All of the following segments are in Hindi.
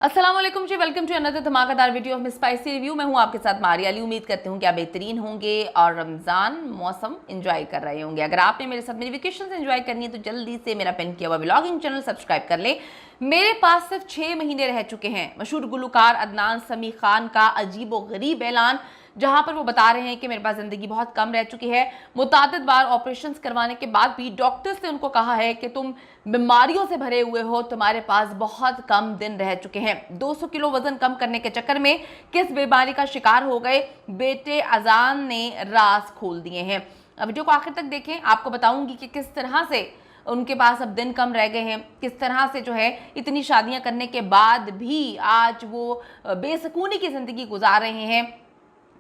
अस्सलाम वालेकुम जी, वेलकम टू अनदर धमाकेदार video of miss spicy review. मैं हूं आपके साथ मारिया अली। उम्मीद करती हूं कि आप बेहतरीन होंगे और रमज़ान मौसम एंजॉय कर रहे होंगे। अगर आपने मेरे साथ मेरी वेकेशन एंजॉय करनी है तो जल्दी से मेरा पेन किया हुआ व्लॉगिंग चैनल सब्सक्राइब कर लें। मेरे पास सिर्फ 6 महीने रह चुके हैं मशहूर गुलकार अदनान समी खान का अजीब व गरीब ऐलान, जहां पर वो बता रहे हैं कि मेरे पास ज़िंदगी बहुत कम रह चुकी है। मुतादिद बार ऑपरेशंस करवाने के बाद भी डॉक्टर्स ने उनको कहा है कि तुम बीमारियों से भरे हुए हो, तुम्हारे पास बहुत कम दिन रह चुके हैं। 200 किलो वजन कम करने के चक्कर में किस बीमारी का शिकार हो गए, बेटे अजान ने राज खोल दिए हैं। वीडियो को आखिर तक देखें, आपको बताऊंगी कि किस तरह से उनके पास अब दिन कम रह गए हैं, किस तरह से जो है इतनी शादियां करने के बाद भी आज वो बेसकूनी की जिंदगी गुजार रहे हैं।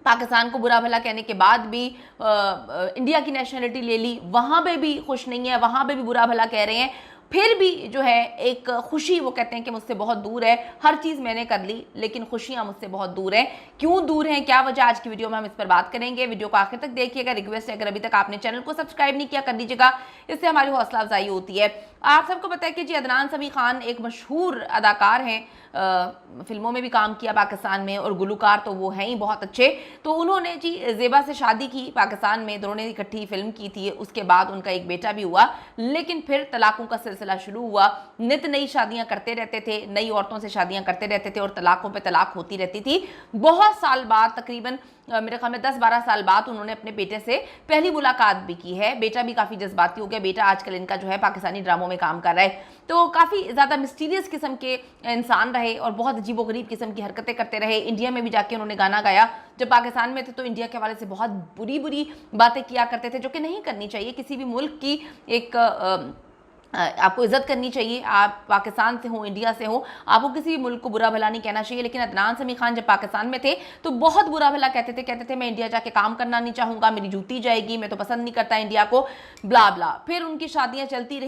पाकिस्तान को बुरा भला कहने के बाद भी इंडिया की नेशनलिटी ले ली, वहाँ पे भी खुश नहीं है, वहाँ पे भी बुरा भला कह रहे हैं। फिर भी जो है एक खुशी, वो कहते हैं कि मुझसे बहुत दूर है, हर चीज़ मैंने कर ली लेकिन खुशियाँ मुझसे बहुत दूर हैं। क्यों दूर हैं, क्या वजह, आज की वीडियो में हम इस पर बात करेंगे। वीडियो को आखिर तक देखिएगा। रिक्वेस्ट है, अगर अभी तक आपने चैनल को सब्सक्राइब नहीं किया कर लीजिएगा, इससे हमारी हौसला अफजाई होती है। आप सबको पता है कि जी अदनान समी खान एक मशहूर अदाकार हैं, फिल्मों में भी काम किया पाकिस्तान में, और गुलकार तो वो हैं ही बहुत अच्छे। तो उन्होंने जी ज़ेबा से शादी की पाकिस्तान में, दोनों ने इकट्ठी फिल्म की थी। उसके बाद उनका एक बेटा भी हुआ, लेकिन फिर तलाकों का सिलसिला शुरू हुआ। नित नई शादियां करते रहते थे, नई औरतों से शादियां करते रहते थे और तलाकों पे तलाक होती रहती थी। बहुत साल बाद, तकरीबन मेरे ख्याल में 10-12 साल बाद, उन्होंने अपने बेटे से पहली मुलाकात भी की है। बेटा भी काफ़ी जज्बाती हो गया। बेटा आजकल इनका जो है पाकिस्तानी ड्रामों में काम कर रहा है। तो काफ़ी ज़्यादा मिस्टीरियस किस्म के इंसान रहे और बहुत अजीबोगरीब किस्म की हरकतें करते रहे। इंडिया में भी जाके उन्होंने गाना गाया। जब पाकिस्तान में थे तो इंडिया के हवाले से बहुत बुरी बुरी बातें किया करते थे, जो कि नहीं करनी चाहिए। किसी भी मुल्क की एक आपको इज्जत करनी चाहिए। आप पाकिस्तान से हो, इंडिया से हो, आपको किसी भी मुल्क को बुरा भला नहीं कहना चाहिए। लेकिन अदनान समी खान जब पाकिस्तान में थे तो बहुत बुरा भला कहते थे मैं इंडिया जाके काम करना नहीं चाहूँगा, मेरी जूती जाएगी, मैं तो पसंद नहीं करता इंडिया को, ब्ला ब्ला। फिर उनकी शादियाँ चलती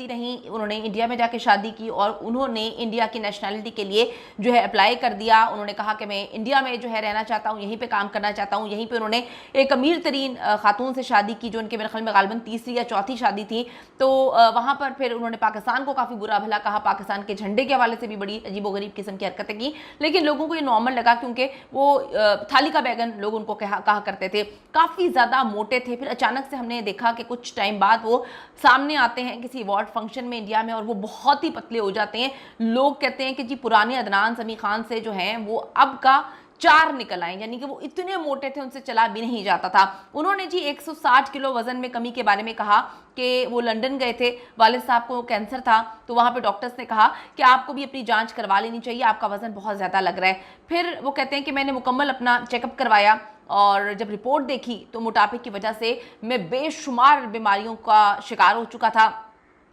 रहीं। उन्होंने इंडिया में जाके शादी की और उन्होंने इंडिया की नेशनलिटी के लिए जो है अप्लाई कर दिया। उन्होंने कहा कि मैं इंडिया में जो है रहना चाहता हूँ, यहीं पर काम करना चाहता हूँ। यहीं पर उन्होंने एक अमीर तरीन खातून से शादी की, जो उनके मेरे ख्याल में गालिबन तीसरी या चौथी शादी थी। तो वहाँ पर फिर उन्होंने पाकिस्तान को काफ़ी बुरा भला कहा, पाकिस्तान के झंडे के हवाले से भी बड़ी अजीबोगरीब किस्म की हरकतें की। लेकिन लोगों को ये नॉर्मल लगा, क्योंकि वो थाली का बैगन लोग उनको कहा करते थे। काफ़ी ज़्यादा मोटे थे। फिर अचानक से हमने देखा कि कुछ टाइम बाद वो सामने आते हैं किसी अवार्ड फंक्शन में इंडिया में, और वो बहुत ही पतले हो जाते हैं। लोग कहते हैं कि जी पुराने अदनान समी खान से जो हैं वो अब का 4 निकल आए, यानी कि वो इतने मोटे थे उनसे चला भी नहीं जाता था। उन्होंने जी 160 किलो वजन में कमी के बारे में कहा कि वो लंदन गए थे, वालिद साहब को कैंसर था, तो वहाँ पे डॉक्टर्स ने कहा कि आपको भी अपनी जांच करवा लेनी चाहिए, आपका वजन बहुत ज़्यादा लग रहा है। फिर वो कहते हैं कि मैंने मुकम्मल अपना चेकअप करवाया और जब रिपोर्ट देखी तो मोटापे की वजह से मैं बेशुमार बीमारियों का शिकार हो चुका था।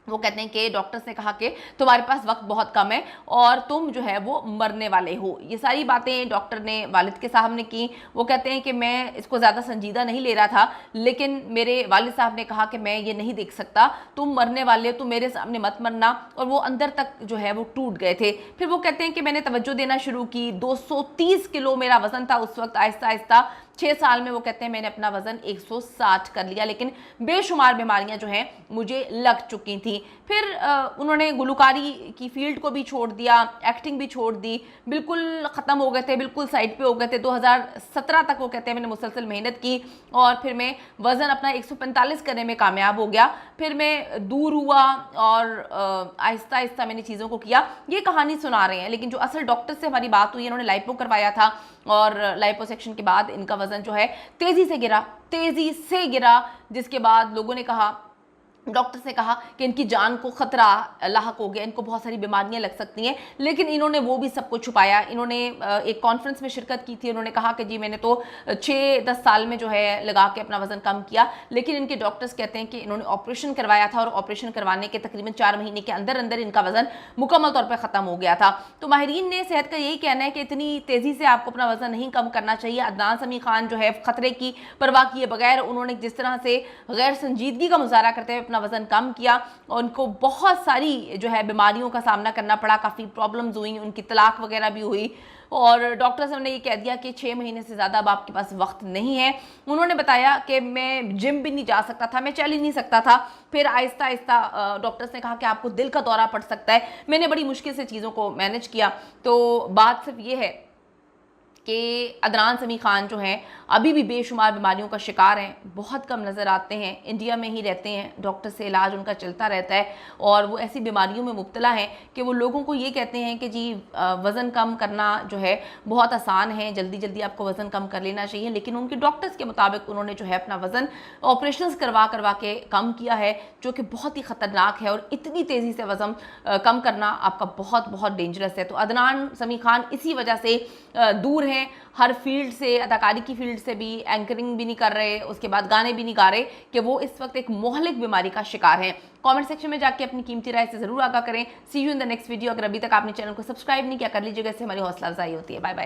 वो कहते हैं कि डॉक्टर्स ने कहा कि तुम्हारे पास वक्त बहुत कम है और तुम जो है वो मरने वाले हो। ये सारी बातें डॉक्टर ने वालिद के साहब ने की। वो कहते हैं कि मैं इसको ज़्यादा संजीदा नहीं ले रहा था, लेकिन मेरे वालिद साहब ने कहा कि मैं ये नहीं देख सकता, तुम मरने वाले हो, तुम मेरे सामने मत मरना। और वो अंदर तक जो है वो टूट गए थे। फिर वो कहते हैं कि मैंने तवज्जो देना शुरू की। 230 किलो मेरा वज़न था उस वक्त। आहिस्ता आहिस्ता 6 साल में वो कहते हैं मैंने अपना वजन 160 कर लिया, लेकिन बेशुमार बीमारियां जो हैं मुझे लग चुकी थी। फिर उन्होंने गुलकारी की फील्ड को भी छोड़ दिया, एक्टिंग भी छोड़ दी, बिल्कुल ख़त्म हो गए थे, बिल्कुल साइड पे हो गए थे। 2017 तक वो कहते हैं मैंने मुसलसल मेहनत की और फिर मैं वज़न अपना 145 करने में कामयाब हो गया। फिर मैं दूर हुआ और आहिस्ता आहिस्ता मैंने चीज़ों को किया। ये कहानी सुना रहे हैं, लेकिन जो असल डॉक्टर से हमारी बात हुई, इन्होंने लाइपो करवाया था और लाइपोसेक्शन के बाद इनका वजन जो है तेजी से गिरा, जिसके बाद लोगों ने कहा, डॉक्टर्स ने कहा कि इनकी जान को खतरा लाहक हो गया, इनको बहुत सारी बीमारियां लग सकती हैं। लेकिन इन्होंने वो भी सब कुछ छुपाया। इन्होंने एक कॉन्फ्रेंस में शिरकत की थी। उन्होंने कहा कि जी मैंने तो 6-10 साल में जो है लगा के अपना वजन कम किया। लेकिन इनके डॉक्टर्स कहते हैं कि इन्होंने ऑपरेशन करवाया था और ऑपरेशन करवाने के तकरीबन 4 महीने के अंदर अंदर इनका वजन मुकम्मल तौर पर ख़त्म हो गया था। तो माहिरीन ने सेहत का यही कहना है कि इतनी तेज़ी से आपको अपना वजन नहीं कम करना चाहिए। अदनान समी खान जो है खतरे की परवाह किए बगैर उन्होंने जिस तरह से गैर संजीदगी का मुजाहरा करते हुए अपना वज़न कम किया और उनको बहुत सारी जो है बीमारियों का सामना करना पड़ा, काफ़ी प्रॉब्लम्स हुई, उनकी तलाक वगैरह भी हुई और डॉक्टर्स ने ये कह दिया कि 6 महीने से ज़्यादा अब आपके पास वक्त नहीं है। उन्होंने बताया कि मैं जिम भी नहीं जा सकता था, मैं चल ही नहीं सकता था। फिर आहिस्ता आहिस्ता डॉक्टर्स ने कहा कि आपको दिल का दौरा पड़ सकता है। मैंने बड़ी मुश्किल से चीज़ों को मैनेज किया। तो बात सिर्फ ये है कि अदनान समी खान जो हैं अभी भी बेशुमार बीमारियों का शिकार हैं, बहुत कम नज़र आते हैं, इंडिया में ही रहते हैं, डॉक्टर से इलाज उनका चलता रहता है और वो ऐसी बीमारियों में मुब्तला हैं कि वो लोगों को ये कहते हैं कि जी वज़न कम करना जो है बहुत आसान है, जल्दी जल्दी आपको वज़न कम कर लेना चाहिए, लेकिन उनके डॉक्टर्स के मुताबिक उन्होंने जो है अपना वज़न ऑपरेशंस करवा के कम किया है, जो कि बहुत ही ख़तरनाक है और इतनी तेज़ी से वज़न कम करना आपका बहुत बहुत डेंजरस है। तो अदनान समी खान इसी वजह से दूर हैं हर फील्ड से, अदाकारी की फील्ड से भी, एंकरिंग भी नहीं कर रहे, उसके बाद गाने भी नहीं गा रहे कि वो इस वक्त एक मोहलिक बीमारी का शिकार हैं। कमेंट सेक्शन में जाके अपनी कीमती राय से ज़रूर आगाह करें। See you in the next video. अगर अभी तक आपने चैनल को सब्सक्राइब नहीं किया कर लीजिएगा, इससे हमारी हौसला अफजाई होती है। Bye bye.